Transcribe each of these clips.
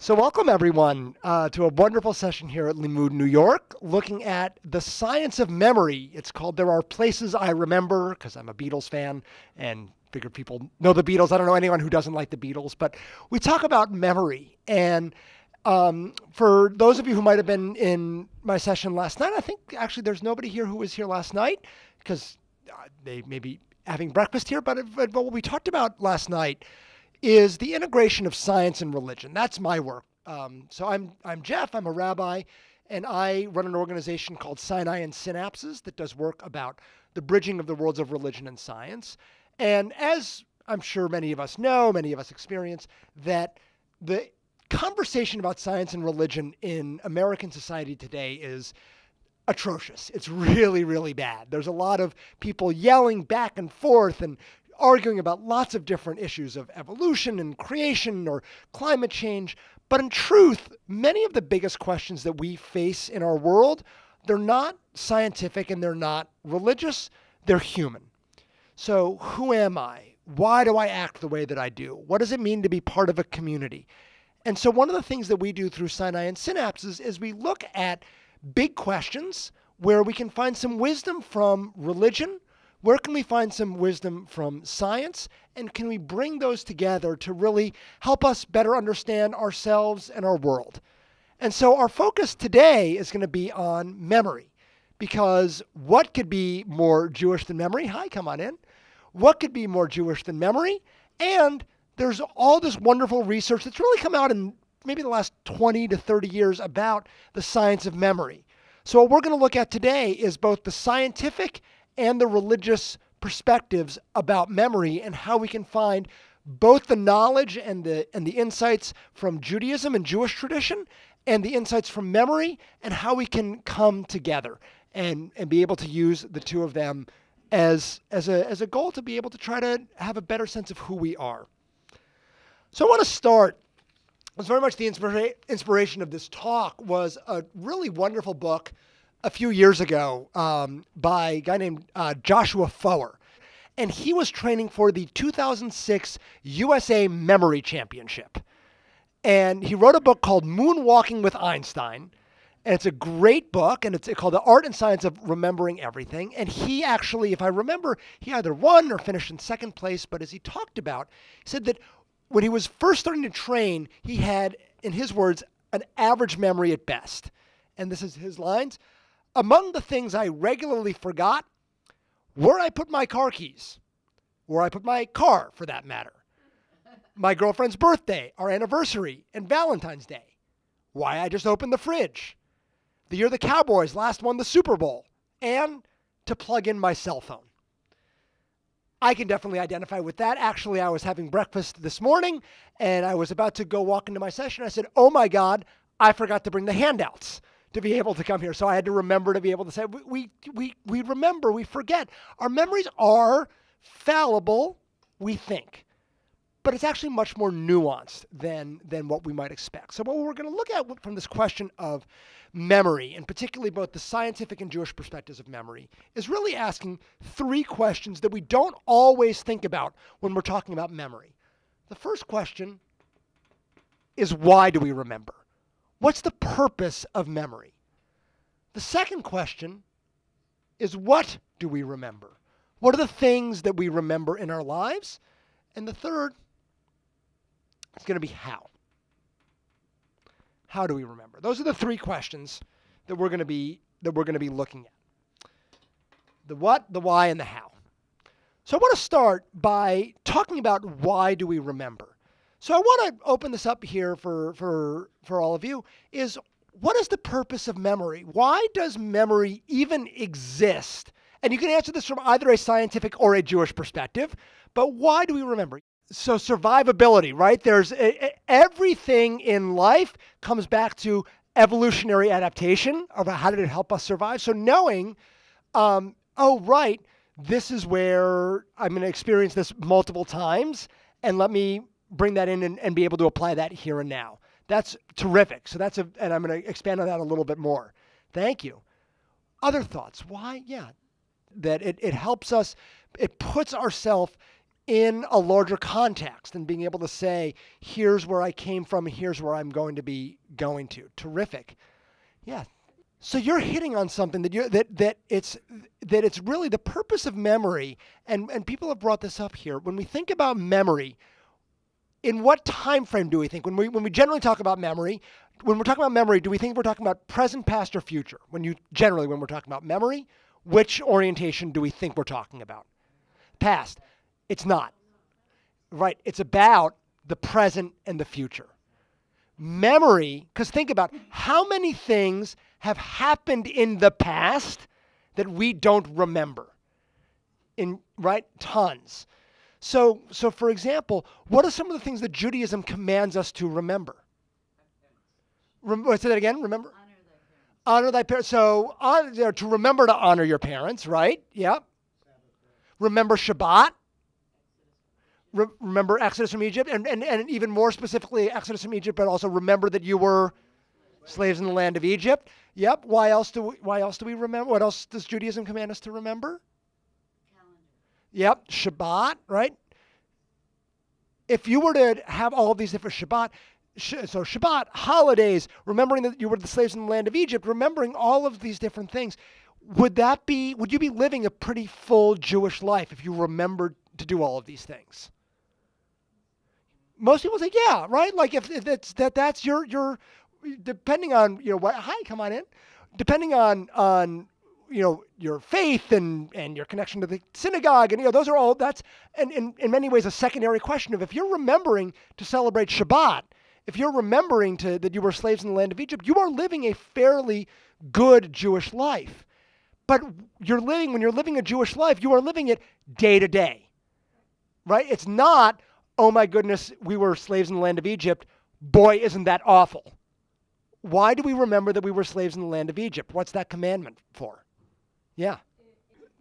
So welcome everyone to a wonderful session here at Limmud NY, looking at the science of memory. It's called There Are Places I Remember, because I'm a Beatles fan and figure people know the Beatles. I don't know anyone who doesn't like the Beatles, but we talk about memory. And for those of you who might have been in my session last night, I think actually there's nobody here who was here last night because they may be having breakfast here, but what we talked about last night is the integration of science and religion. That's my work. So I'm Jeff, I'm a rabbi, and I run an organization called Sinai and Synapses that does work about the bridging of the worlds of religion and science. And as I'm sure many of us know, many of us experience, that the conversation about science and religion in American society today is atrocious. It's really, really bad. There's a lot of people yelling back and forth and arguing about lots of different issues of evolution and creation or climate change. But in truth, many of the biggest questions that we face in our world, they're not scientific and they're not religious, they're human. So who am I? Why do I act the way that I do? What does it mean to be part of a community? And so one of the things that we do through Sinai and Synapses is we look at big questions where we can find some wisdom from religion. Where can we find some wisdom from science? And can we bring those together to really help us better understand ourselves and our world? And so our focus today is going to be on memory, because what could be more Jewish than memory? Hi, come on in. What could be more Jewish than memory? And there's all this wonderful research that's really come out in maybe the last 20 to 30 years about the science of memory. So what we're going to look at today is both the scientific and the religious perspectives about memory and how we can find both the knowledge and the insights from Judaism and Jewish tradition and the insights from memory and how we can come together and be able to use the two of them as a goal to be able to try to have a better sense of who we are. So I want to start. It was very much the inspiration of this talk was a really wonderful book a few years ago by a guy named Joshua Foer. And he was training for the 2006 USA Memory Championship. And he wrote a book called Moonwalking with Einstein. And it's a great book, and it's called The Art and Science of Remembering Everything. And he actually, if I remember, he either won or finished in second place. But as he talked about, he said that when he was first starting to train, he had, in his words, an average memory at best. And this is his lines. Among the things I regularly forgot, where I put my car keys, where I put my car, for that matter, my girlfriend's birthday, our anniversary, and Valentine's Day, why I just opened the fridge, the year the Cowboys last won the Super Bowl, and to plug in my cell phone. I can definitely identify with that. Actually, I was having breakfast this morning, and I was about to go walk into my session. I said, oh my God, I forgot to bring the handouts to be able to come here. So I had to remember to be able to say, we remember, we forget. Our memories are fallible, we think. But it's actually much more nuanced than what we might expect. So what we're going to look at from this question of memory, and particularly both the scientific and Jewish perspectives of memory, is really asking three questions that we don't always think about when we're talking about memory. The first question is, why do we remember? What's the purpose of memory? The second question is, what do we remember? What are the things that we remember in our lives? And the third is going to be how. How do we remember? Those are the three questions that we're going to be looking at. The what, the why, and the how. So I want to start by talking about why do we remember. So I want to open this up here for all of you, is what is the purpose of memory? Why does memory even exist? And you can answer this from either a scientific or a Jewish perspective, but why do we remember? So survivability, right? There's everything in life comes back to evolutionary adaptation about how did it help us survive. So knowing, oh, right, this is where I'm going to experience this multiple times, and let me bring that in and be able to apply that here and now. That's terrific. So and I'm going to expand on that a little bit more. Thank you. Other thoughts? Why? Yeah, that it helps us, it puts ourselves in a larger context and being able to say, here's where I came from, and here's where I'm going to be going to. Terrific. Yeah. So you're hitting on something that it's really the purpose of memory, and people have brought this up here. When we think about memory, in what time frame do we think? When we generally talk about memory, when we're talking about memory, do we think we're talking about present, past, or future? When we're talking about memory, which orientation do we think we're talking about? Past. It's not. Right? It's about the present and the future. Memory, because think about how many things have happened in the past that we don't remember. Right? Tons. So for example, what are some of the things that Judaism commands us to remember? Say that again, remember? Honor thy parents. So to remember to honor your parents, right? Yeah. Remember Shabbat. Remember Exodus from Egypt, and even more specifically Exodus from Egypt, but also remember that you were slaves in the land of Egypt. Yep. Why else do we remember? What else does Judaism command us to remember? Calendar. Yep. Shabbat, right? If you were to have all of these different Shabbat, holidays, remembering that you were the slaves in the land of Egypt, remembering all of these different things, would you be living a pretty full Jewish life if you remembered to do all of these things? Most people say, yeah, right? Like if that's your depending on, hi, come on in. Depending on your faith and your connection to the synagogue, and those are all, that's and in many ways a secondary question of if you're remembering to celebrate Shabbat, if you're remembering that you were slaves in the land of Egypt, you are living a fairly good Jewish life. But when you're living a Jewish life, you are living it day to day. Right? It's not, oh my goodness, we were slaves in the land of Egypt. Boy, isn't that awful. Why do we remember that we were slaves in the land of Egypt? What's that commandment for? Yeah.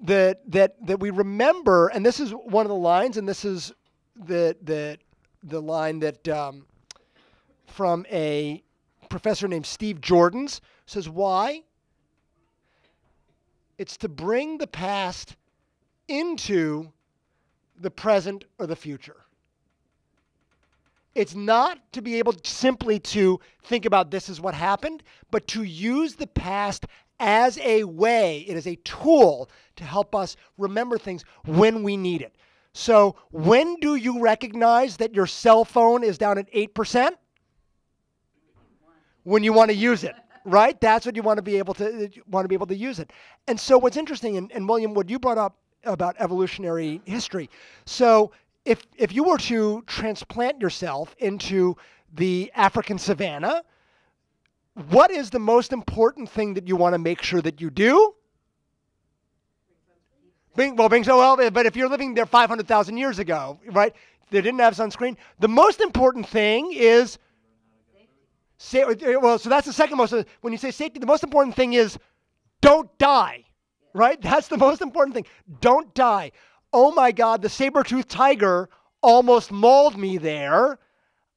That we remember, and this is one of the lines, and this is the line that from a professor named Steve Jordans, says why? It's to bring the past into the present or the future. It's not to be able simply to think about this is what happened, but to use the past as a way, it is a tool to help us remember things when we need it. So when do you recognize that your cell phone is down at 8%? When you want to use it, right? That's when you want to be able to use it. And so what's interesting, and William, what you brought up about evolutionary history. So if you were to transplant yourself into the African savannah, what is the most important thing that you want to make sure that you do? But if you're living there 500,000 years ago, right? They didn't have sunscreen. The most important thing is so that's the second most. When you say safety, the most important thing is don't die, right? That's the most important thing. Don't die. Oh my God, the saber-toothed tiger almost mauled me there.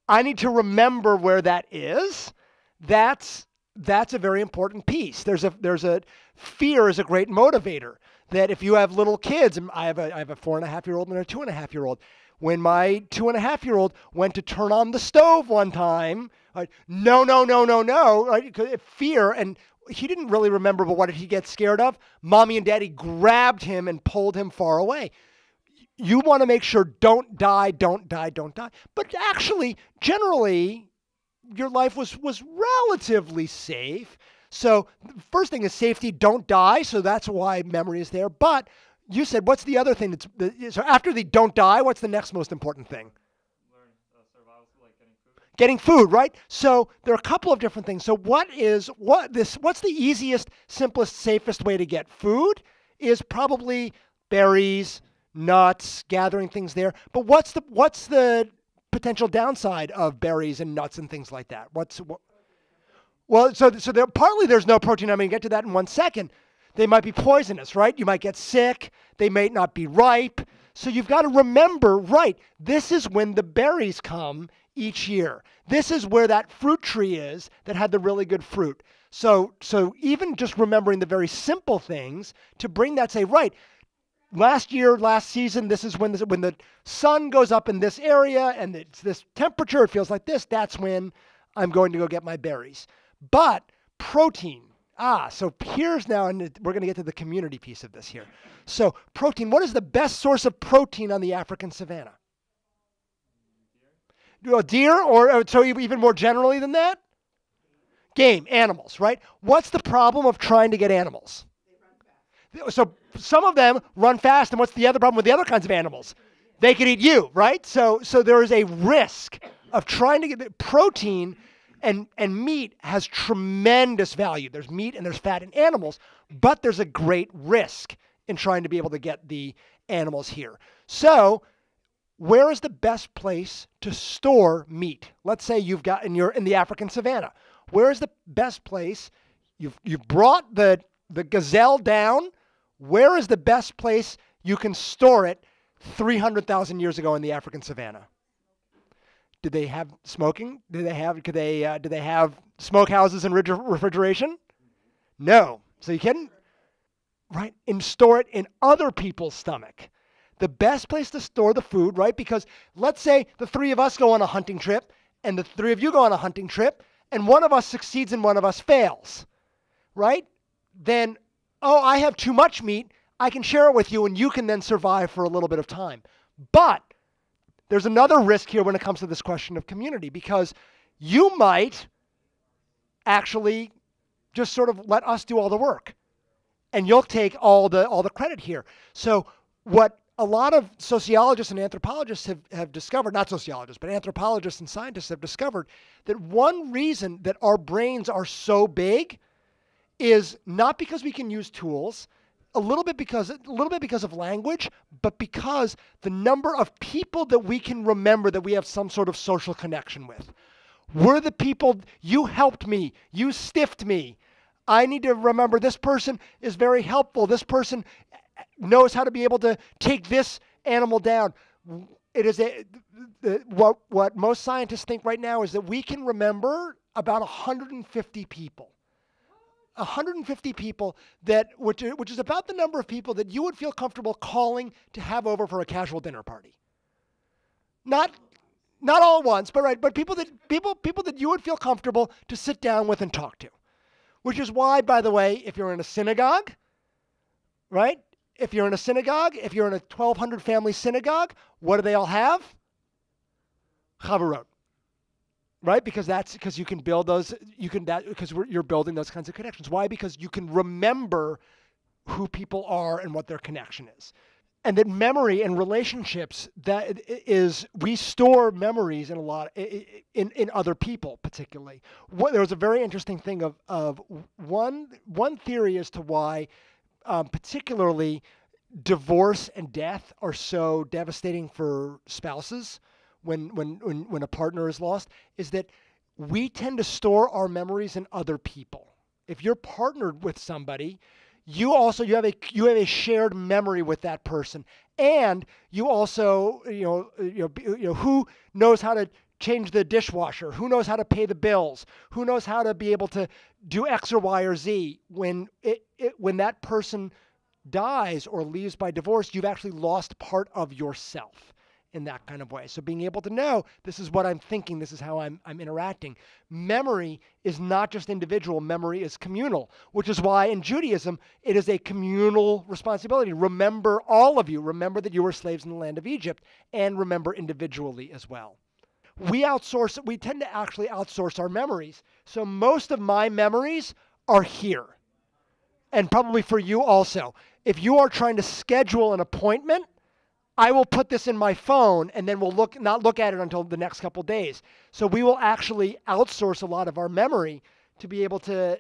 I need to remember where that is. That's a very important piece. There's a fear is a great motivator. That if you have little kids, and I have a 4.5-year-old and a 2.5-year-old. When my 2.5-year-old went to turn on the stove one time, no, right? Fear, and he didn't really remember, but what did he get scared of? Mommy and Daddy grabbed him and pulled him far away. You want to make sure don't die. But actually, generally, your life was relatively safe. So the first thing is safety, don't die. So that's why memory is there. But you said, what's the other thing? So after the don't die, what's the next most important thing? Survival, like getting food, right? So there are a couple of different things. So what's the easiest, simplest, safest way to get food is probably berries, nuts, gathering things there. But what's the potential downside of berries and nuts and things like that? Well, so partly there's no protein. I'm going to get to that in 1 second. They might be poisonous, right? You might get sick. They may not be ripe. So you've got to remember, right, this is when the berries come each year. This is where that fruit tree is that had the really good fruit. So even just remembering the very simple things to bring that, say, right, last year, last season, this is when the sun goes up in this area and it's this temperature, it feels like this, that's when I'm going to go get my berries. But protein, so here's now, and we're going to get to the community piece of this here. So protein, what is the best source of protein on the African savanna? Deer, or so even more generally than that? Game, animals, right? What's the problem of trying to get animals? So some of them run fast, and what's the other problem with the other kinds of animals? They could eat you, right? So there is a risk of trying to get protein, and meat has tremendous value. There's meat and there's fat in animals, but there's a great risk in trying to be able to get the animals here. So where is the best place to store meat? Let's say you've got you're in the African savanna. Where is the best place? You've brought the gazelle down. Where is the best place you can store it 300,000 years ago in the African savanna? Did they have smoking? Do they have smokehouses and refrigeration? No. So you couldn't, right? And store it in other people's stomach. The best place to store the food, right? Because let's say the three of us go on a hunting trip and the three of you go on a hunting trip and one of us succeeds and one of us fails, right? Then, I have too much meat. I can share it with you and you can then survive for a little bit of time. But there's another risk here when it comes to this question of community, because you might actually just sort of let us do all the work and you'll take all the credit here. So what a lot of sociologists and anthropologists have discovered, not sociologists, but anthropologists and scientists have discovered, that one reason that our brains are so big is not because we can use tools, a little bit because of language, but because the number of people that we can remember that we have some sort of social connection with. We're the people, you helped me, you stiffed me. I need to remember this person is very helpful. This person knows how to be able to take this animal down. It is what most scientists think right now is that we can remember about 150 people. 150 people which is about the number of people that you would feel comfortable calling to have over for a casual dinner party. Not all at once, but people that you would feel comfortable to sit down with and talk to. Which is why, by the way, if you're in a synagogue, right? If you're in a synagogue, if you're in a 1,200 family synagogue, what do they all have? Chavarot. Right? Because you can build those, you're building those kinds of connections. Why? Because you can remember who people are and what their connection is. And that memory and relationships, we store memories in a lot, in other people particularly. There was a very interesting thing of one theory as to why particularly divorce and death are so devastating for spouses when a partner is lost, is that we tend to store our memories in other people. If you're partnered with somebody, you have a shared memory with that person, and you also who knows how to change the dishwasher, who knows how to pay the bills, who knows how to be able to do X or Y or Z. When that person dies or leaves by divorce, you've actually lost part of yourself in that kind of way. So being able to know, this is what I'm thinking, this is how I'm interacting. Memory is not just individual, memory is communal, which is why in Judaism, it is a communal responsibility. Remember, all of you, remember that you were slaves in the land of Egypt, and remember individually as well. We tend to actually outsource our memories. So most of my memories are here. And probably for you also. If you are trying to schedule an appointment, I will put this in my phone and then we'll not look at it until the next couple days. So we will actually outsource a lot of our memory to be able to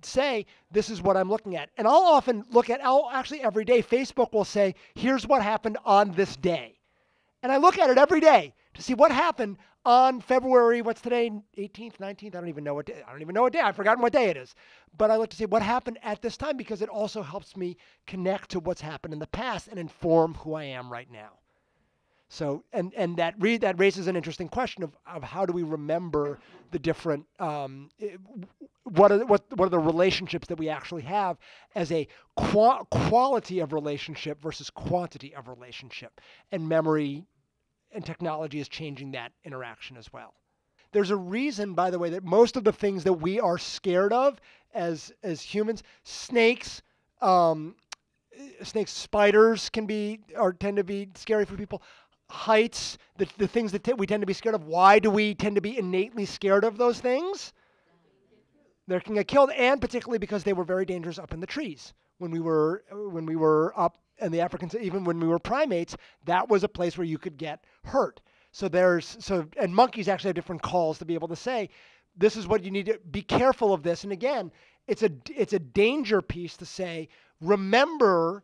say, this is what I'm looking at. And I'll actually every day, Facebook will say, here's what happened on this day. And I look at it every day to see what happened on February, what's today, 18th, 19th? I don't even know what day. I've forgotten what day it is. But I look to see what happened at this time because it also helps me connect to what's happened in the past and inform who I am right now. So, and that raises an interesting question of how do we remember the different, what are the relationships that we actually have as a quality of relationship versus quantity of relationship. And memory and technology is changing that interaction as well. There's a reason, by the way, that most of the things that we are scared of as humans, snakes, spiders tend to be scary for people. Heights, the things that we tend to be scared of. Why do we tend to be innately scared of those things? They can get killed, and particularly because they were very dangerous up in the trees when we were up in the Africans. Even when we were primates, that was a place where you could get hurt. And monkeys actually have different calls to be able to say, this is what you need to be careful of this. And again, it's a danger piece to say, remember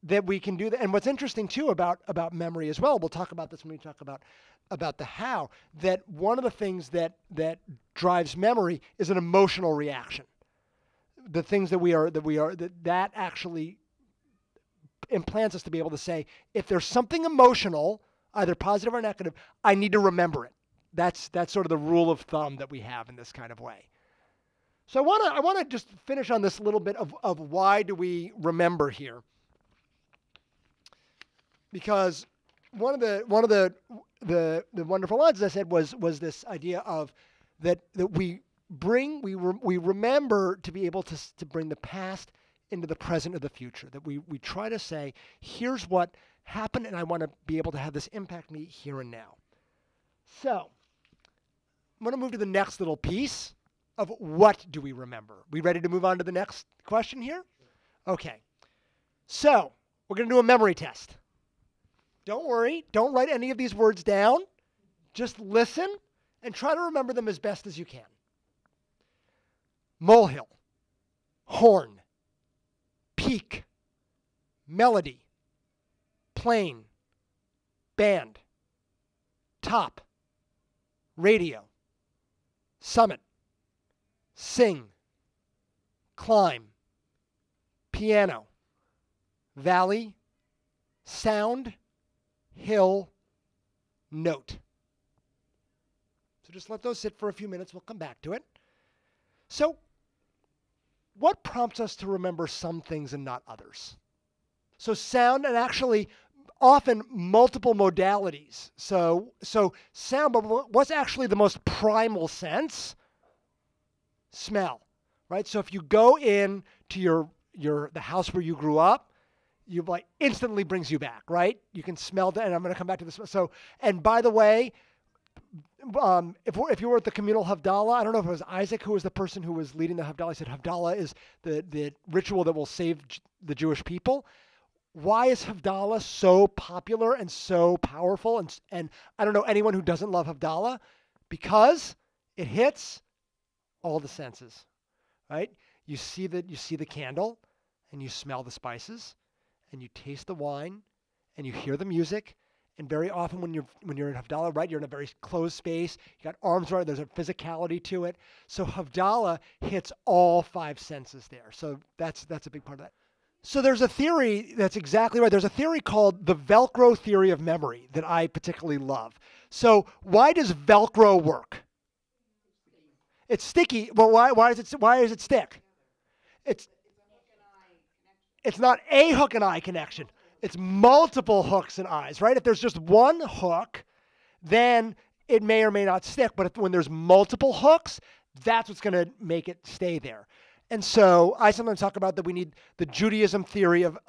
that we can do that. And what's interesting too about memory as well, we'll talk about this when we talk about the how, that one of the things that drives memory is an emotional reaction. The things that actually implants us to be able to say, if there's something emotional, either positive or negative, I need to remember it. That's sort of the rule of thumb that we have in this kind of way. So I want to just finish on this little bit of why do we remember here? Because one of the wonderful lines, as I said, was this idea of that we remember to be able to bring the past into the present or the future. That we try to say, here's what happened, and I want to be able to have this impact me here and now. So I'm going to move to the next little piece of what do we remember. We ready to move on to the next question here? Okay. So we're going to do a memory test. Don't worry. Don't write any of these words down. Just listen and try to remember them as best as you can. Molehill, horn, peak, melody, plane, band, top, radio, summit, sing, climb, piano, valley, sound, hill, note. So just let those sit for a few minutes. We'll come back to it. So what prompts us to remember some things and not others? So sound, and actually often multiple modalities. So sound, but what's actually the most primal sense? Smell, right? So if you go in to the house where you grew up, you like instantly brings you back, right? You can smell that, and I'm going to come back to this. So, and by the way, if you were at the communal Havdalah, I don't know if it was Isaac who was the person who was leading the Havdalah. He said Havdalah is the ritual that will save the Jewish people. Why is Havdalah so popular and so powerful? And I don't know anyone who doesn't love Havdalah, because it hits all the senses, right? You see the candle, and you smell the spices, and you taste the wine, and you hear the music. And very often when you're in Havdalah, right, you're in a very closed space. You got arms around it. There's a physicality to it. So Havdalah hits all five senses there. So that's a big part of that. So there's a theory that's exactly right. There's a theory called the Velcro theory of memory that I particularly love. So why does Velcro work? It's sticky. Well, why does it stick? It's not a hook and eye connection. It's multiple hooks and eyes, right? If there's just one hook, then it may or may not stick. But when there's multiple hooks, that's what's going to make it stay there. And so I sometimes talk about that we need the Judaism theory of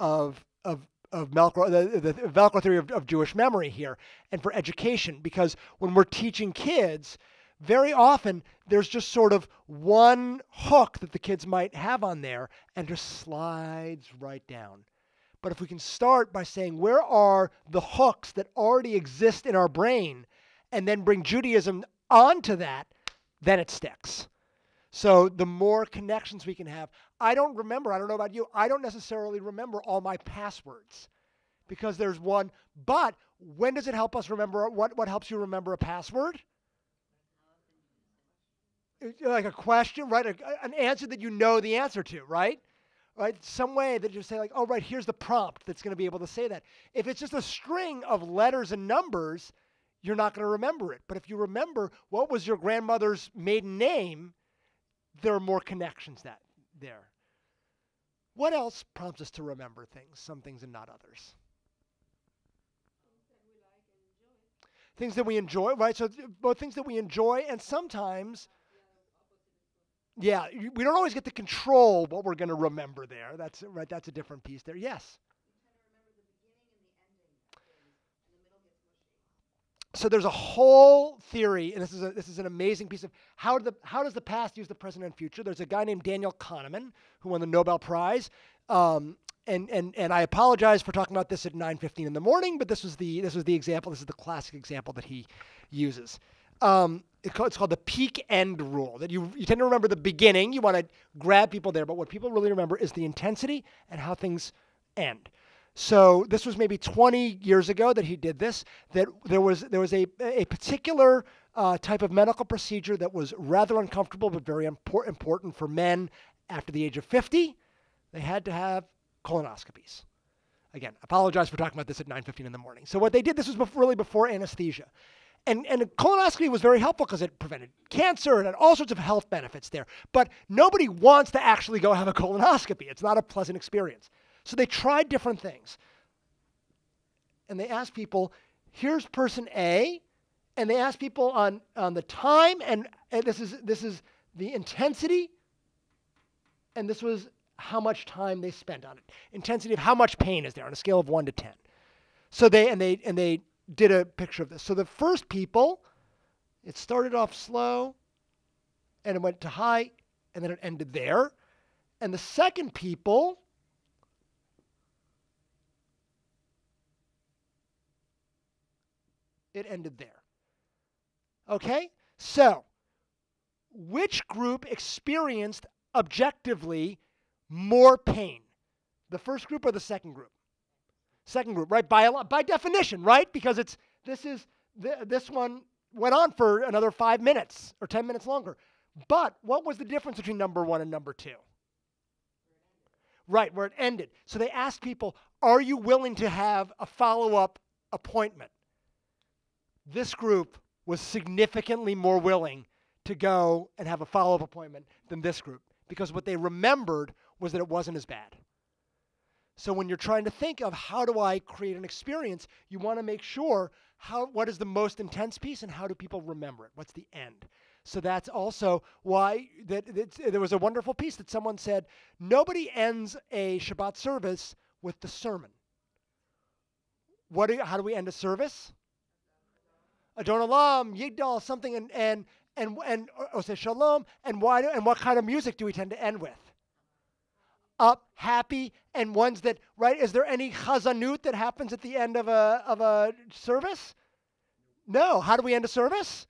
Velcro, the Velcro theory of Jewish memory here, and for education, because when we're teaching kids, very often there's just sort of one hook that the kids might have on there and just slides right down. But if we can start by saying, where are the hooks that already exist in our brain, and then bring Judaism onto that, then it sticks. So the more connections we can have. I don't know about you, I don't necessarily remember all my passwords because there's one. But when does it help us remember? What helps you remember a password? Like a question, right? An answer that you know the answer to, right? right? Some way that you say like, oh, right, here's the prompt that's going to be able to say that. If it's just a string of letters and numbers, you're not going to remember it. But if you remember what was your grandmother's maiden name, there are more connections there. What else prompts us to remember things, some things and not others? Things that we enjoy, right? So both things that we enjoy and sometimes, yeah, we don't always get to control what we're going to remember there. That's right. That's a different piece there. Yes. So there's a whole theory, and this is an amazing piece of how does the past use the present and future. There's a guy named Daniel Kahneman who won the Nobel Prize, and I apologize for talking about this at 9:15 in the morning, but this was the example. This is the classic example that he uses. It's called the peak end rule. That you tend to remember the beginning. You want to grab people there, but what people really remember is the intensity and how things end. So this was maybe 20 years ago that he did this, that there was a particular type of medical procedure that was rather uncomfortable but very important for men after the age of 50. They had to have colonoscopies. Again, apologize for talking about this at 9:15 in the morning. So what they did, this was really before anesthesia. And a colonoscopy was very helpful because it prevented cancer and had all sorts of health benefits there. But nobody wants to actually go have a colonoscopy. It's not a pleasant experience. So they tried different things. And they asked people, here's person A, and they asked people on the time, and this is the intensity, and this was how much time they spent on it. Intensity of how much pain is there on a scale of 1 to 10. So they did a picture of this. So the first people, it started off slow, and it went to high, and then it ended there. And the second people, it ended there. Okay? So, which group experienced objectively more pain? The first group or the second group? Second group, right? By definition, right? Because this one went on for another 5 minutes or 10 minutes longer. But what was the difference between number 1 and number 2? Right, where it ended. So they asked people, are you willing to have a follow-up appointment? This group was significantly more willing to go and have a follow-up appointment than this group, because what they remembered was that it wasn't as bad. So when you're trying to think of how do I create an experience, you want to make sure what is the most intense piece and how do people remember it? What's the end? So that's also why there was a wonderful piece that someone said, nobody ends a Shabbat service with the sermon. How do we end a service? Adon Olam, Yigdal, something, and say Shalom, and what kind of music do we tend to end with? Up, happy, and ones that, right? Is there any chazanut that happens at the end of a service? No. How do we end a service?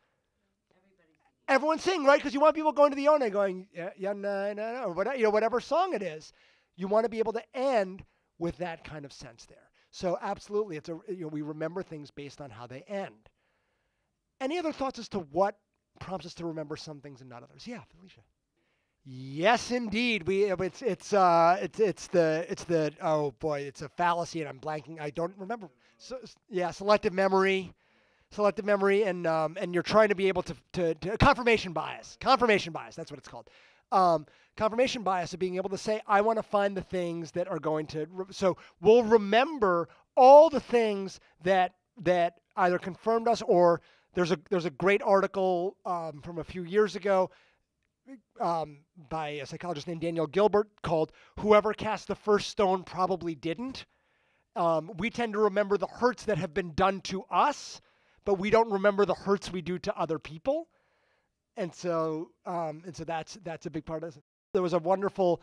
Everyone sing, right? Because you want people going to the Yonah going, yeah, no, whatever song it is. You want to be able to end with that kind of sense there. So absolutely, we remember things based on how they end. Any other thoughts as to what prompts us to remember some things and not others? Yeah, Felicia. Yes, indeed. It's a fallacy, and I'm blanking. I don't remember. So, yeah, selective memory, and you're trying to be able to confirmation bias. Confirmation bias. That's what it's called. Confirmation bias of being able to say, I want to find the things that are going to. So we'll remember all the things that either confirmed us or. There's a great article from a few years ago by a psychologist named Daniel Gilbert called "Whoever Cast the First Stone Probably Didn't." We tend to remember the hurts that have been done to us, but we don't remember the hurts we do to other people, and so that's a big part of this. There was a wonderful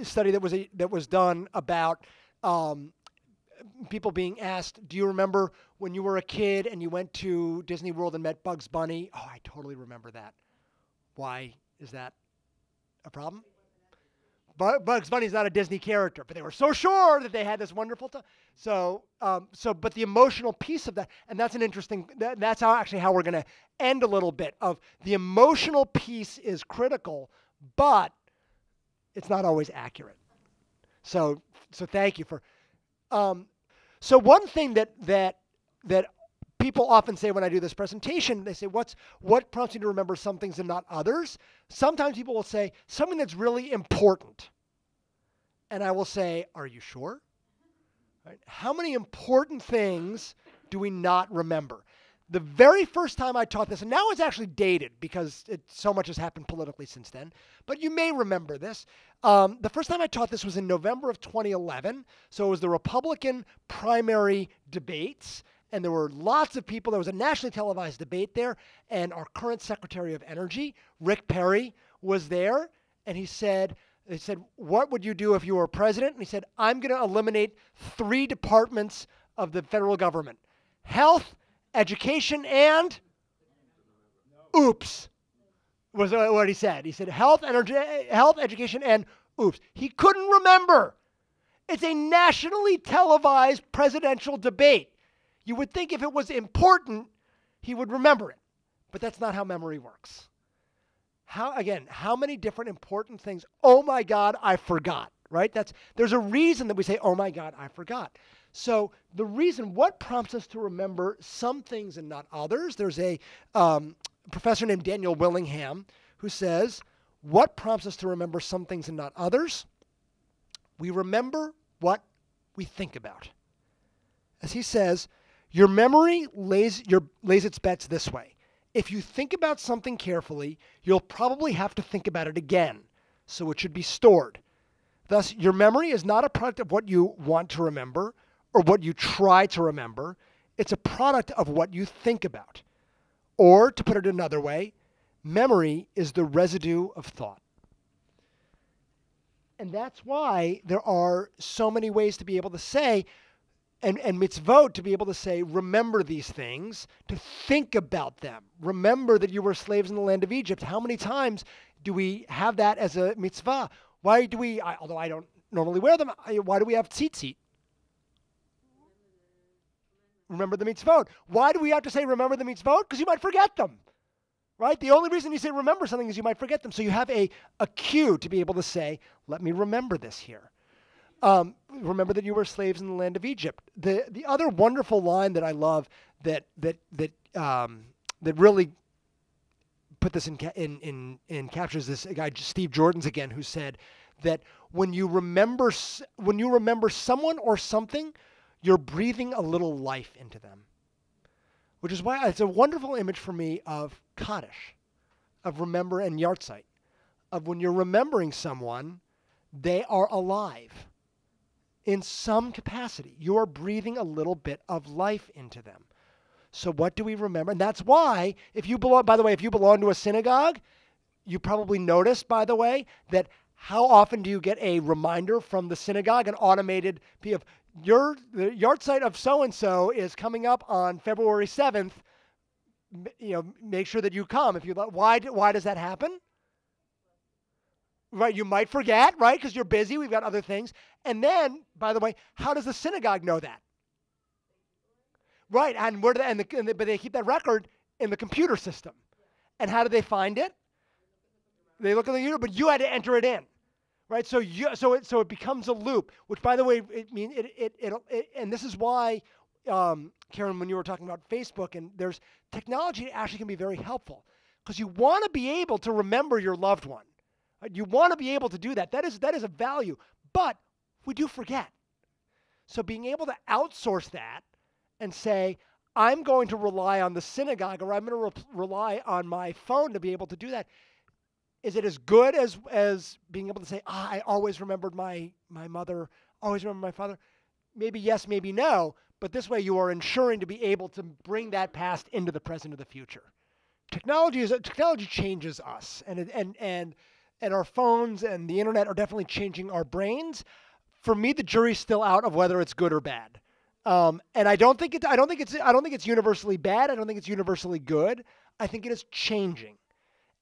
study that was done about. People being asked, do you remember when you were a kid and you went to Disney World and met Bugs Bunny? Oh, I totally remember that. Why is that a problem? Bugs Bunny's not a Disney character, but they were so sure that they had this wonderful time. But the emotional piece of that, and that's an interesting, that's how we're going to end a little bit of the emotional piece is critical, but it's not always accurate. So thank you for. So one thing that people often say when I do this presentation, they say, what prompts you to remember some things and not others? Sometimes people will say something that's really important. And I will say, are you sure? Right? How many important things do we not remember? The very first time I taught this, and now it's actually dated because so much has happened politically since then, but you may remember this. The first time I taught this was in November of 2011. So it was the Republican primary debates, and there were lots of people. There was a nationally televised debate there, and our current Secretary of Energy, Rick Perry, was there, and they said, what would you do if you were president? And he said, I'm going to eliminate 3 departments of the federal government: health, education, and oops, was what he said. He said health, education, and oops. He couldn't remember. It's a nationally televised presidential debate. You would think if it was important, he would remember it. But that's not how memory works. How many different important things? Oh my God, I forgot, right? There's a reason that we say, oh my God, I forgot. So the reason, what prompts us to remember some things and not others? There's a professor named Daniel Willingham who says, what prompts us to remember some things and not others? We remember what we think about. As he says, your memory lays its bets this way. If you think about something carefully, you'll probably have to think about it again, so it should be stored. Thus, your memory is not a product of what you want to remember or what you try to remember. It's a product of what you think about. Or, to put it another way, memory is the residue of thought. And that's why there are so many ways to be able to say, and mitzvot, to be able to say, remember these things, to think about them. Remember that you were slaves in the land of Egypt. How many times do we have that as a mitzvah? Why do we, although I don't normally wear them, why do we have tzitzit? Remember the mitzvot. Why do we have to say remember the mitzvot? Because you might forget them, right? The only reason you say remember something is you might forget them. So you have a cue to be able to say, let me remember this here. Remember that you were slaves in the land of Egypt. The other wonderful line that I love that really put this in captures this guy Steve Jordan's again, who said that when you remember someone or something, you're breathing a little life into them. Which is why it's a wonderful image for me of Kaddish, of remember and Yartzeit, of when you're remembering someone, they are alive. In some capacity, you are breathing a little bit of life into them. So what do we remember? And that's why, if you belong to a synagogue, you probably noticed, by the way, that how often do you get a reminder from the synagogue, an automated the Yartzeit of so-and-so is coming up on February 7th. Make sure that you come. Why does that happen? Right, you might forget, right, because you're busy. We've got other things. And then, by the way, how does the synagogue know that? Right, and but they keep that record in the computer system. And how do they find it? They look at the computer, but you had to enter it in, right? So it becomes a loop. Which, by the way, and this is why, Karen, when you were talking about Facebook, and there's technology that actually can be very helpful, because you want to be able to remember your loved one. You want to be able to do that. That is a value. But we do forget. So being able to outsource that and say, I'm going to rely on the synagogue, or I'm going to rely on my phone to be able to do that. Is it as good as being able to say, I always remembered my mother, always remember my father? Maybe yes, maybe no. But this way you are ensuring to be able to bring that past into the present or the future. Technology changes us. And our phones and the internet are definitely changing our brains. For me, the jury's still out of whether it's good or bad. And I don't think it's universally bad. I don't think it's universally good. I think it is changing.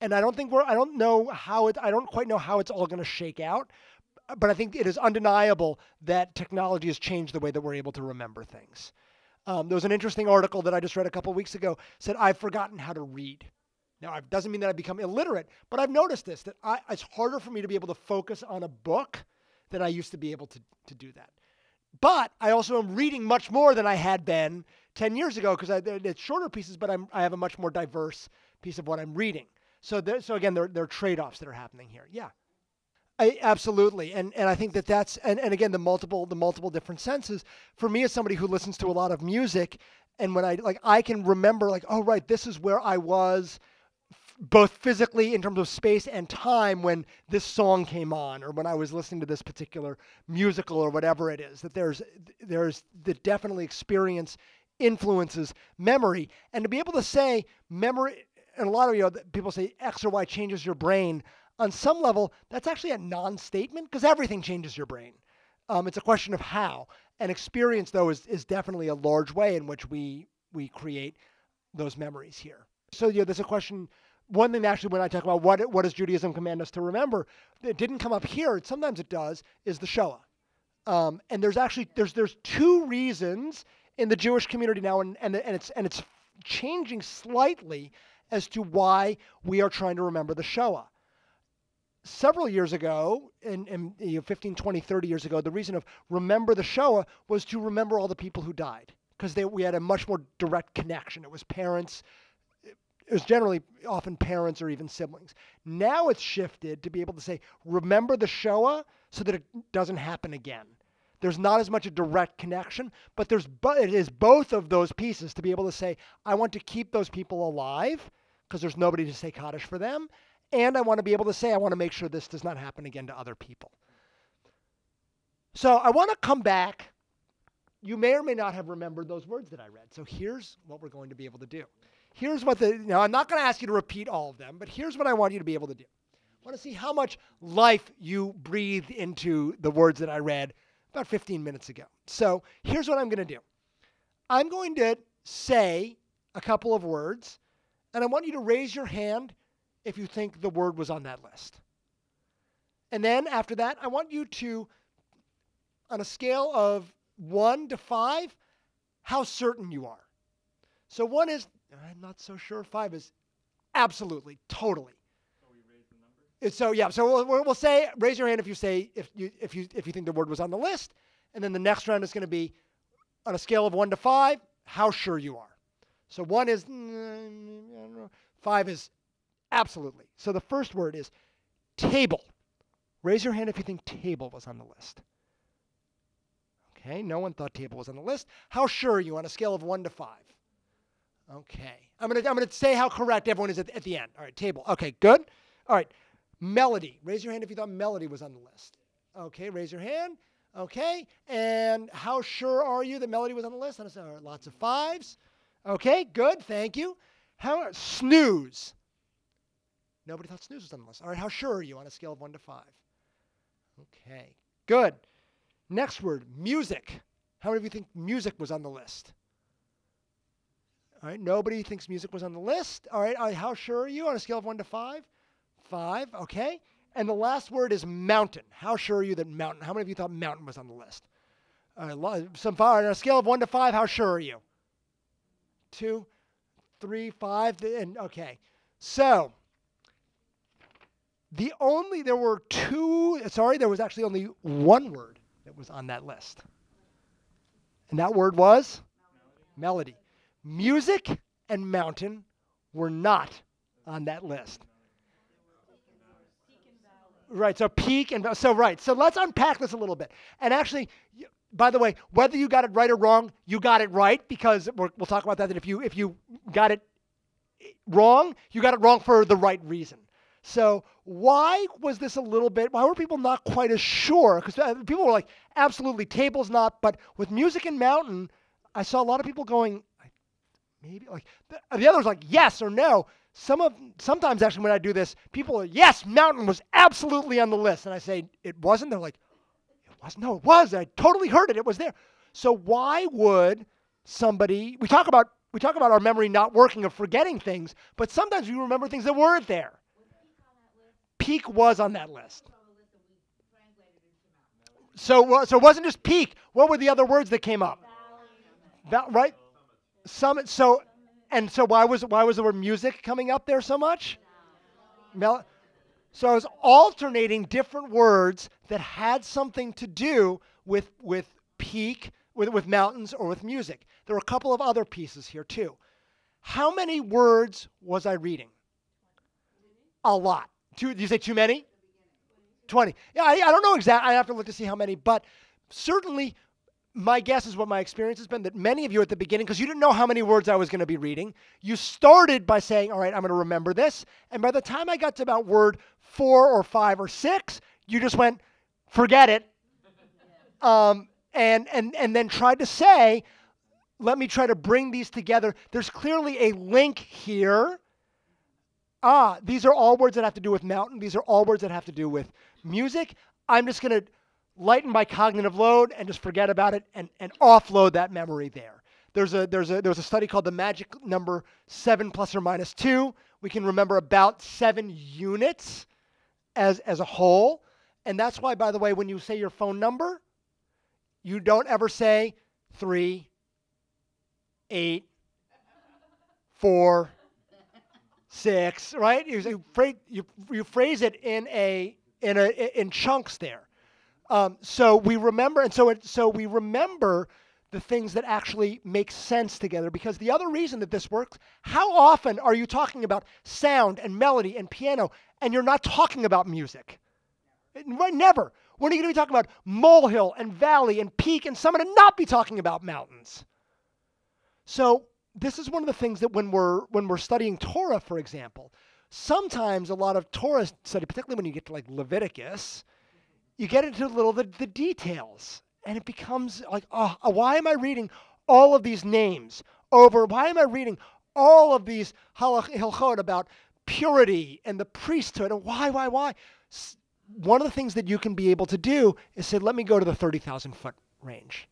And I don't quite know how it's all going to shake out. But I think it is undeniable that technology has changed the way that we're able to remember things. There was an interesting article that I just read a couple of weeks ago, said, I've forgotten how to read. Now, it doesn't mean that I become illiterate, but I've noticed this, that it's harder for me to be able to focus on a book than I used to be able to do that. But I also am reading much more than I had been 10 years ago because it's shorter pieces, but I have a much more diverse piece of what I'm reading. So again, there are trade-offs that are happening here. Yeah. Absolutely, and I think that's and again the multiple different senses. For me, as somebody who listens to a lot of music, and when I can remember oh right, this is where I was, both physically in terms of space and time when this song came on, or when I was listening to this particular musical or whatever it is. That there's the definitely experience influences memory, and to be able to say memory, and a lot of people say X or Y changes your brain. On some level, that's actually a non-statement because everything changes your brain. It's a question of how. And experience, though, is definitely a large way in which we create those memories here. So there's a question. One thing actually, when I talk about what does Judaism command us to remember, it didn't come up here. Sometimes it does. Is the Shoah. And there's two reasons in the Jewish community now, and it's changing slightly as to why we are trying to remember the Shoah. Several years ago, 15, 20, 30 years ago, the reason of remember the Shoah was to remember all the people who died because we had a much more direct connection. It was parents. It was generally often parents or even siblings. Now it's shifted to be able to say, remember the Shoah so that it doesn't happen again. There's not as much a direct connection, but it is both of those pieces to be able to say, I want to keep those people alive because there's nobody to say Kaddish for them. And I want to be able to say, I want to make sure this does not happen again to other people. So I want to come back. You may or may not have remembered those words that I read. So here's what we're going to be able to do. Here's what now I'm not going to ask you to repeat all of them, but here's what I want you to be able to do. I want to see how much life you breathed into the words that I read about 15 minutes ago. So here's what I'm going to do. I'm going to say a couple of words, and I want you to raise your hand if you think the word was on that list. And then after that, I want you to, on a scale of 1 to 5, how certain you are. So 1 is, I'm not so sure. 5 is absolutely, totally. So we raise the number? So yeah, so we'll say, raise your hand if you say, if you think the word was on the list. And then the next round is going to be, on a scale of 1 to 5, how sure you are. So 1 is, 5 is absolutely. So the first word is table. Raise your hand if you think table was on the list. Okay, no one thought table was on the list. How sure are you on a scale of 1 to 5? Okay, I'm gonna say how correct everyone is at the end. All right, table. Okay, good. All right, melody. Raise your hand if you thought melody was on the list. Okay, raise your hand. Okay, and how sure are you that melody was on the list? All right, lots of 5s. Okay, good. Thank you. How snooze? Nobody thought snooze was on the list. All right, how sure are you on a scale of 1 to 5? Okay, good. Next word, music. How many of you think music was on the list? All right, nobody thinks music was on the list. All right, how sure are you on a scale of 1 to 5? 5, okay. And the last word is mountain. How sure are you that mountain? How many of you thought mountain was on the list? All right, some fire. On a scale of 1 to 5, how sure are you? 2, 3, 5, and okay. So, there was actually only one word that was on that list. And that word was? Melody. Music and mountain were not on that list. Right, so peak and so right. So let's unpack this a little bit. And actually, by the way, whether you got it right or wrong, you got it right because we'll talk about that. That if you got it wrong, you got it wrong for the right reason. So why was this why were people not quite as sure? Because people were like, absolutely, table's not. But with music and mountain, I saw a lot of people going, maybe. Like the others like, yes or no. Sometimes actually when I do this, people are, yes, mountain was absolutely on the list. And I say, it wasn't? They're like, it wasn't. No, it was. I totally heard it. It was there. So why would somebody, we talk about our memory not working or forgetting things, but sometimes we remember things that weren't there. Peak was on that list. So it wasn't just peak. What were the other words that came up? Right? Summit. So And so why was the word music coming up there so much? So I was alternating different words that had something to do with peak, with mountains, or with music. There were a couple of other pieces here too. How many words was I reading? A lot. Did you say too many? 20. Yeah, I don't know exactly. I have to look to see how many, but certainly my guess is what my experience has been that many of you at the beginning, because you didn't know how many words I was going to be reading, you started by saying, all right, I'm going to remember this. And by the time I got to about word 4 or 5 or 6, you just went, forget it. And then tried to say, let me try to bring these together. There's clearly a link here. These are all words that have to do with mountain. These are all words that have to do with music. I'm just going to lighten my cognitive load and just forget about it and offload that memory there. There was a study called the magic number 7 plus or minus 2. We can remember about 7 units as a whole. And that's why, by the way, when you say your phone number, you don't ever say 3, 8, 4, 6, right? You phrase it in chunks there. So we remember, and so we remember the things that actually make sense together. Because the other reason that this works, how often are you talking about sound and melody and piano, and you're not talking about music? Right? Never. When are you going to be talking about molehill and valley and peak and summit and not be talking about mountains? So this is one of the things that when we're studying Torah, for example, sometimes a lot of Torah study, particularly when you get to like Leviticus, you get into the details, and it becomes like, why am I reading all of these names over? Why am I reading all of these halachot about purity and the priesthood? And why? One of the things that you can be able to do is say, let me go to the 30,000 foot range.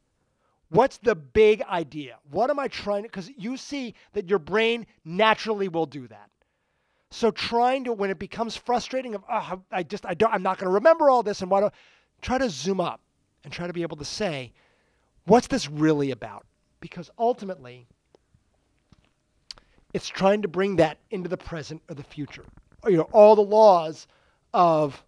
What's the big idea? What am I trying to, because you see that your brain naturally will do that. So trying to, when it becomes frustrating of, I'm not going to remember all this, and try to zoom up and try to be able to say, what's this really about? Because ultimately, it's trying to bring that into the present or the future. All the laws of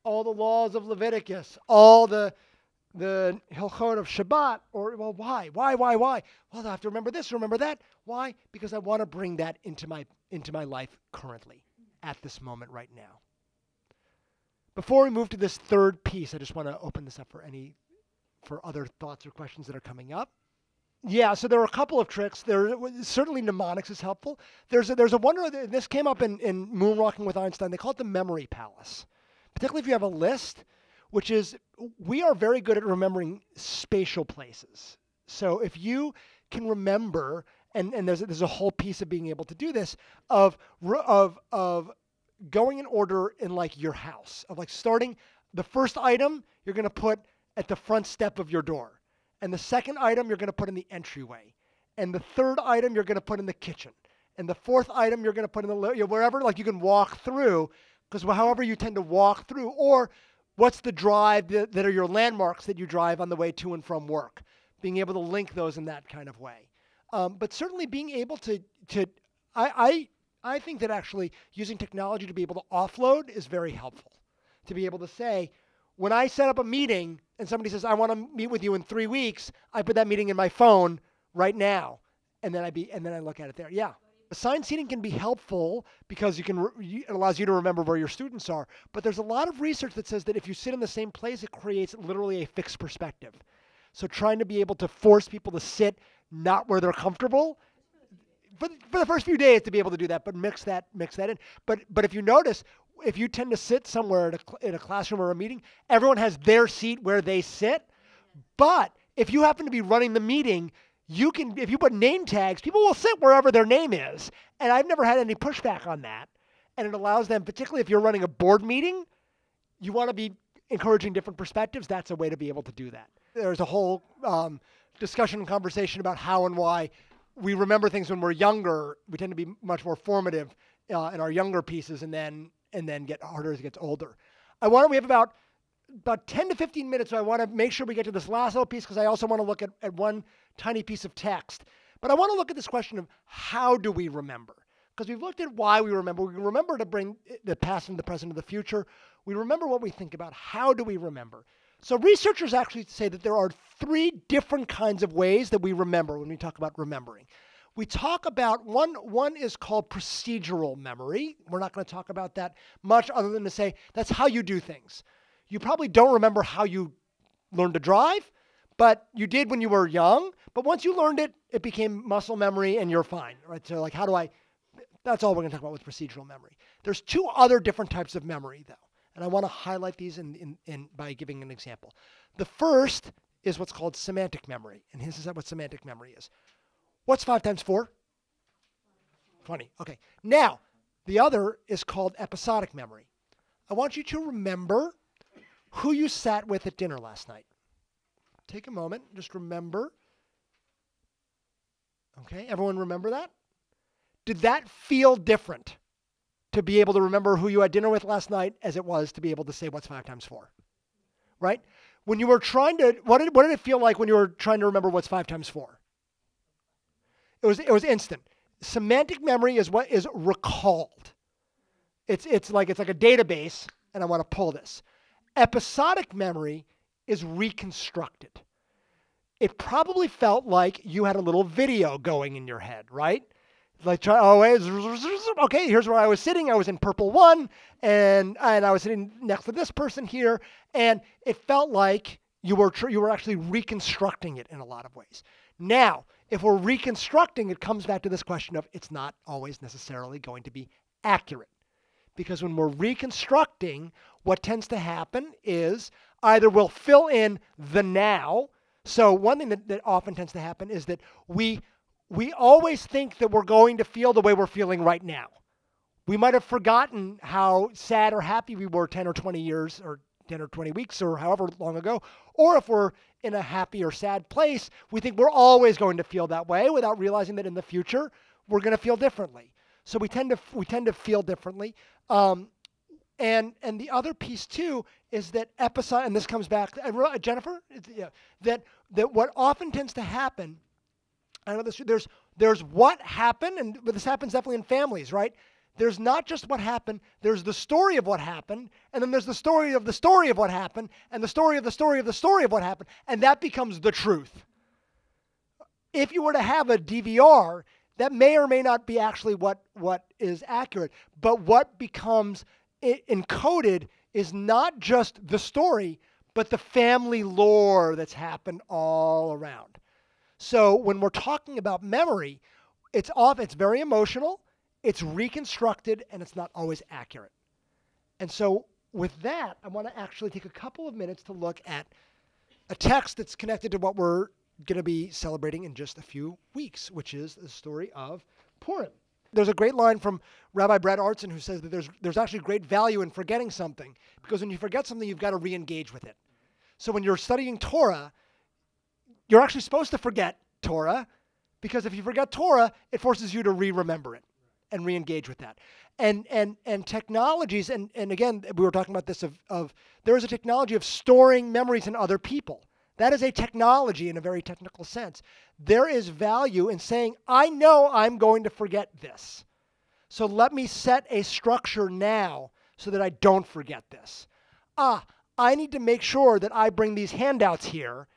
Leviticus, all the Hilchot of Shabbat, why? Well, I have to remember this, remember that. Why? Because I want to bring that into my life currently, at this moment right now. Before we move to this third piece, I just want to open this up for other thoughts or questions that are coming up. Yeah, so there are a couple of tricks. Certainly mnemonics is helpful. There's a wonder, this came up in Moonwalking with Einstein. They call it the memory palace. Particularly if you have a list, which is, we are very good at remembering spatial places. So if you can remember, and there's a whole piece of being able to do this, of going in order in like your house, of like starting the first item you're going to put at the front step of your door, and the second item you're going to put in the entryway, and the third item you're going to put in the kitchen, and the fourth item you're going to put in the wherever, like you can walk through. Because however you tend to walk through, or what's the drive that are your landmarks that you drive on the way to and from work, being able to link those in that kind of way. But certainly being able to I think that actually using technology to be able to offload is very helpful. To be able to say, when I set up a meeting and somebody says, I want to meet with you in 3 weeks, I put that meeting in my phone right now, and then I look at it there. Yeah. Assigned seating can be helpful because it allows you to remember where your students are. But there's a lot of research that says that if you sit in the same place, it creates literally a fixed perspective. So trying to be able to force people to sit not where they're comfortable, for the first few days to be able to do that, but mix that in. But if you notice, if you tend to sit somewhere in a classroom or a meeting, everyone has their seat where they sit. But if you happen to be running the meeting, if you put name tags, people will sit wherever their name is. And I've never had any pushback on that. And it allows them, particularly if you're running a board meeting, you want to be encouraging different perspectives. That's a way to be able to do that. There's a whole discussion and conversation about how and why we remember things when we're younger. We tend to be much more formative in our younger pieces and then get harder as it gets older. We have about about 10 to 15 minutes, so I want to make sure we get to this last little piece because I also want to look at one tiny piece of text. But I want to look at this question of how do we remember? Because we've looked at why we remember. We remember to bring the past and the present to the future. We remember what we think about. How do we remember? So researchers actually say that there are 3 different kinds of ways that we remember when we talk about remembering. We talk about, one is called procedural memory. We're not going to talk about that much other than to say that's how you do things. You probably don't remember how you learned to drive, but you did when you were young. But once you learned it, it became muscle memory and you're fine, right? So like, that's all we're going to talk about with procedural memory. There's 2 other different types of memory, though. And I want to highlight these by giving an example. The first is what's called semantic memory. And this is what semantic memory is. What's 5 times 4? 20. Okay. Now, the other is called episodic memory. I want you to remember who you sat with at dinner last night. Take a moment. Just remember. Okay. Everyone remember that? Did that feel different to be able to remember who you had dinner with last night as it was to be able to say what's 5 times 4? Right? When you were trying to, what did it feel like when you were trying to remember what's 5 times 4? It was instant. Semantic memory is what is recalled. It's like a database, and I want to pull this. Episodic memory is reconstructed. It probably felt like you had a little video going in your head, right? Like, okay, here's where I was sitting. I was in purple 1, and I was sitting next to this person here, and it felt like you were actually reconstructing it in a lot of ways. Now, if we're reconstructing, it comes back to this question of it's not always necessarily going to be accurate. Because when we're reconstructing, what tends to happen is either we'll fill in the now. So one thing that often tends to happen is that we always think that we're going to feel the way we're feeling right now. We might have forgotten how sad or happy we were 10 or 20 years or 10 or 20 weeks or however long ago. Or if we're in a happy or sad place, we think we're always going to feel that way without realizing that in the future we're going to feel differently. So we tend to feel differently. And the other piece too is that episode, and this comes back, Jennifer, that what often tends to happen. I know this. There's what happened, but this happens definitely in families, right? There's not just what happened. There's the story of what happened, and then there's the story of what happened, and the story of the story of the story of what happened, and that becomes the truth. If you were to have a DVR, that may or may not be actually what is accurate, but what becomes encoded is not just the story, but the family lore that's happened all around. So when we're talking about memory, it's very emotional, it's reconstructed, and it's not always accurate. And so with that, I want to actually take a couple of minutes to look at a text that's connected to what we're going to be celebrating in just a few weeks, which is the story of Purim. There's a great line from Rabbi Brad Artson who says that there's actually great value in forgetting something, because when you forget something, you've got to re-engage with it. So when you're studying Torah, you're actually supposed to forget Torah, because if you forget Torah, it forces you to re-remember it and re-engage with that. And technologies, and again, we were talking about this of there is a technology of storing memories in other people. That is a technology in a very technical sense. There is value in saying, I know I'm going to forget this. So let me set a structure now so that I don't forget this. I need to make sure that I bring these handouts here.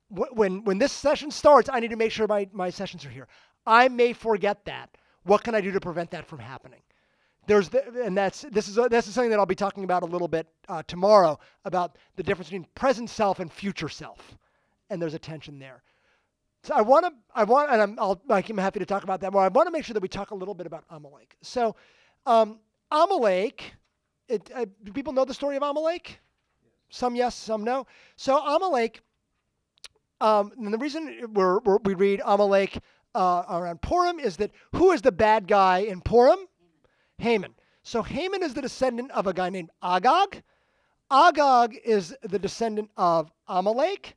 When this session starts, I need to make sure my sessions are here. I may forget that. What can I do to prevent that from happening? This is something that I'll be talking about a little bit tomorrow, about the difference between present self and future self, and there's a tension there. So I'm happy to talk about that more. I want to make sure that we talk a little bit about Amalek. So Amalek, do people know the story of Amalek? Some yes, some no. So Amalek, and the reason we read Amalek around Purim is that who is the bad guy in Purim? Haman. So Haman is the descendant of a guy named Agag. Agag is the descendant of Amalek.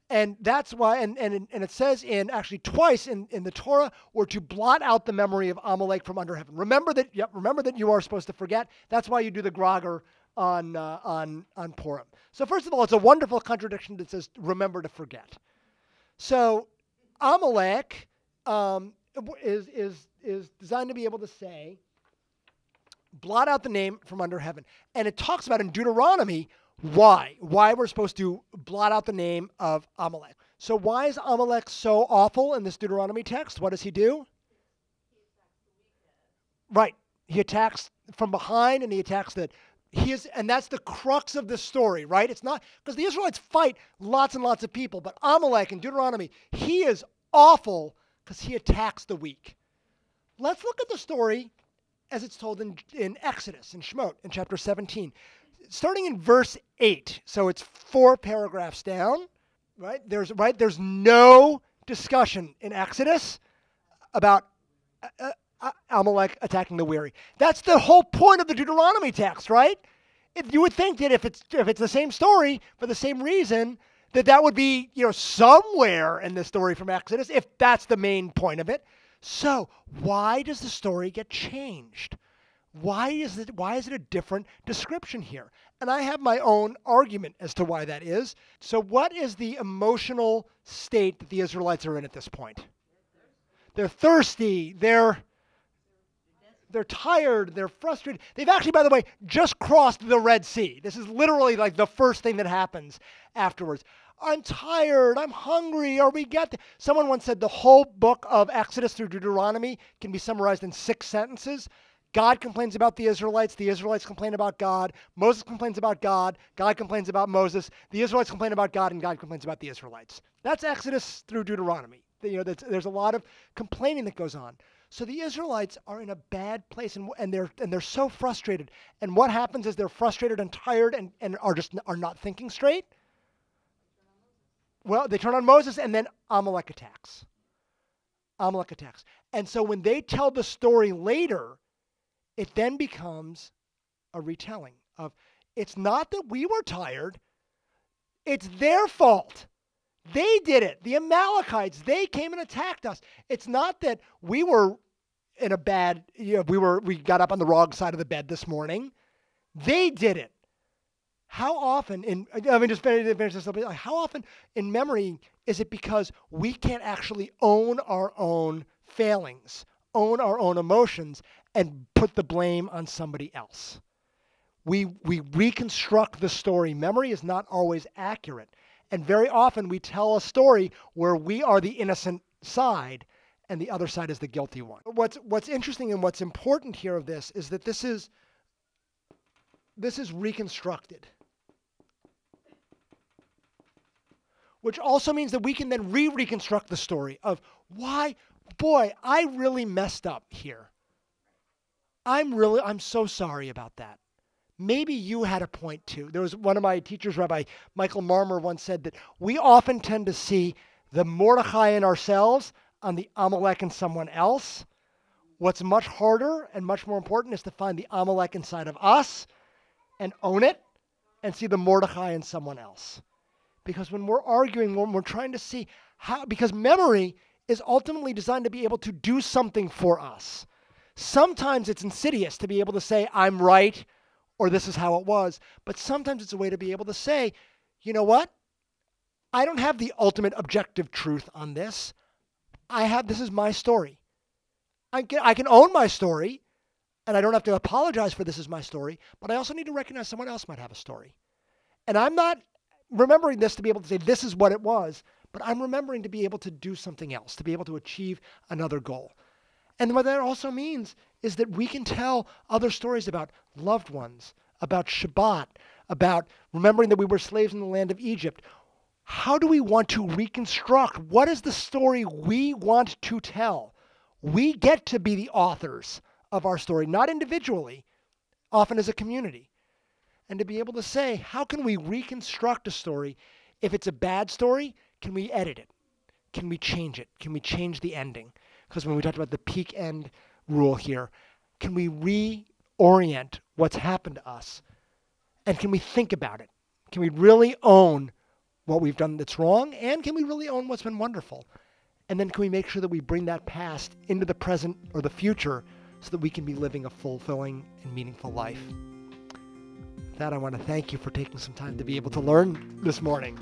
And that's why, and it says actually twice in the Torah, or to blot out the memory of Amalek from under heaven. Remember that you are supposed to forget. That's why you do the Grogger on Purim. So first of all, it's a wonderful contradiction that says remember to forget. So Amalek is designed to be able to say, blot out the name from under heaven. And it talks about in Deuteronomy why we're supposed to blot out the name of Amalek. So why is Amalek so awful in this Deuteronomy text? What does he do? Right. He attacks from behind, and he attacks and that's the crux of this story, right? It's not, because the Israelites fight lots and lots of people, but Amalek in Deuteronomy, he is awful because he attacks the weak. Let's look at the story as it's told in Exodus, in Shemot, in chapter 17. Starting in verse 8, so it's 4 paragraphs down, right? There's no discussion in Exodus about Amalek attacking the weary. That's the whole point of the Deuteronomy text, right? You would think that if it's the same story for the same reason, that would be, somewhere in the story from Exodus, if that's the main point of it. So why does the story get changed? Why is it a different description here? And I have my own argument as to why that is. So what is the emotional state that the Israelites are in at this point? They're thirsty. They're tired. They're frustrated. They've actually, by the way, just crossed the Red Sea. This is literally like the first thing that happens afterwards. I'm tired. I'm hungry. Someone once said the whole book of Exodus through Deuteronomy can be summarized in 6 sentences. God complains about the Israelites complain about God, Moses complains about God complains about Moses, the Israelites complain about God, and God complains about the Israelites. That's Exodus through Deuteronomy. There's a lot of complaining that goes on. So the Israelites are in a bad place, and they're so frustrated. And what happens is they're frustrated and tired and are not thinking straight. Well, they turn on Moses, and then Amalek attacks. And so when they tell the story later, it then becomes a retelling of, it's not that we were tired, it's their fault. They did it. The Amalekites, they came and attacked us. It's not that we were in a bad, we got up on the wrong side of the bed this morning. They did it. How often how often in memory is it because we can't actually own our own failings, own our own emotions, and put the blame on somebody else? We reconstruct the story. Memory is not always accurate. And very often we tell a story where we are the innocent side and the other side is the guilty one. What's interesting and what's important here of this is that this is reconstructed. Which also means that we can then reconstruct the story of why, boy, I really messed up here. I'm so sorry about that. Maybe you had a point too. There was one of my teachers, Rabbi Michael Marmer, once said that we often tend to see the Mordechai in ourselves on the Amalek in someone else. What's much harder and much more important is to find the Amalek inside of us and own it and see the Mordechai in someone else. Because when we're arguing, when we're trying to see how, because memory is ultimately designed to be able to do something for us. Sometimes it's insidious to be able to say, I'm right, or this is how it was. But sometimes it's a way to be able to say, you know what? I don't have the ultimate objective truth on this. This is my story. I can own my story, and I don't have to apologize for this is my story, but I also need to recognize someone else might have a story. And I'm not remembering this to be able to say this is what it was, but I'm remembering to be able to do something else, to be able to achieve another goal. And what that also means is that we can tell other stories about loved ones, about Shabbat, about remembering that we were slaves in the land of Egypt. How do we want to reconstruct? What is the story we want to tell? We get to be the authors of our story, not individually, often as a community. And to be able to say, how can we reconstruct a story? If it's a bad story, can we edit it? Can we change it? Can we change the ending? Because when we talked about the peak end rule here, can we reorient what's happened to us? And can we think about it? Can we really own what we've done that's wrong? And can we really own what's been wonderful? And then can we make sure that we bring that past into the present or the future so that we can be living a fulfilling and meaningful life? that, I want to thank you for taking some time to be able to learn this morning.